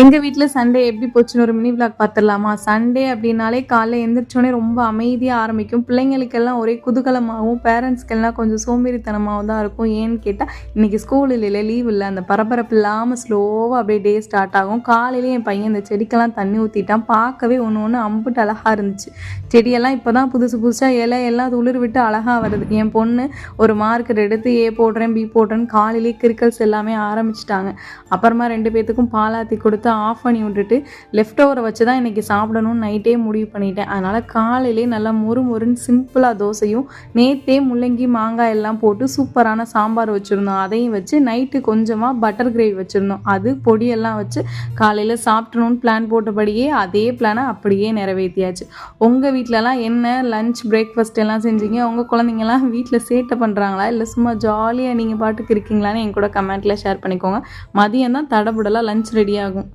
எங்க வீட்ல சண்டே எப்படி போச்சுன்னு ஒரு மினி விளாக் பார்த்துடலாமா? சண்டே அப்படின்னாலே காலைல எந்திரிச்சோனே ரொம்ப அமைதியா ஆரம்பிக்கும். பிள்ளைங்களுக்கெல்லாம் ஒரே குதூகலமாவும், பேரண்ட்ஸ்க்கெல்லாம் கொஞ்சம் சோம்பேறித்தனமாவும் தான் இருக்கும். ஏன்னு கேட்டா, இன்னைக்கு ஸ்கூல் இல்லைல்ல, லீவ் இல்ல. அந்த பரபரப்பு இல்லாம ஸ்லோவா அப்படியே டே ஸ்டார்ட் ஆகும். காலையிலேயே என் பையன் இந்த செடிக்கெல்லாம் தண்ணி ஊத்திட்டான். பார்க்கவே ஒண்ணு அம்புட்டு அழகா இருந்துச்சு. செடியெல்லாம் இப்பதான் புதுசு புதுசா இலை எல்லாம் துளிர் விட்டு அழகா வருது. என் பொண்ணு ஒரு மார்க்கர் எடுத்து ஏ போடுறேன், பி போடுறேன்னு காலையிலேயே கிறுக்கல்ஸ் எல்லாமே ஆரம்பிச்சிட்டாங்க. அப்புறமா 2 பேத்துக்கும் பாலாத்தி கொடுத்து ஆஃப் பண்ணி விட்டுட்டு லெஃப்ட் ஓவரை வச்சு தான் இன்றைக்கி சாப்பிடணும்னு நைட்டே முடிவு பண்ணிட்டேன். அதனால் காலையிலே நல்லா மொறுன்னு சிம்பிளாக தோசையும், நேற்றே முள்ளங்கி மாங்காய் எல்லாம் போட்டு சூப்பரான சாம்பார் வச்சுருந்தோம். அதையும் வச்சு நைட்டு கொஞ்சமாக பட்டர் கிரேவி வச்சுருந்தோம். அது பொடியெல்லாம் வச்சு காலையில் சாப்பிடணும்னு பிளான் போட்டபடியே அதே பிளானை அப்படியே நிறைவேற்றியாச்சு. உங்கள் வீட்டிலலாம் என்ன லஞ்ச் பிரேக்ஃபாஸ்ட் எல்லாம் செஞ்சீங்க? உங்கள் குழந்தைங்கலாம் வீட்டில் சேட்டை பண்ணுறாங்களா, இல்லை சும்மா ஜாலியாக நீங்கள் பாட்டுக்கு இருக்கீங்களான்னு என் கூட கமெண்ட்டில் ஷேர் பண்ணிக்கோங்க. மதியம் தான் தடபுடலாக லஞ்ச் ரெடி ஆகும்.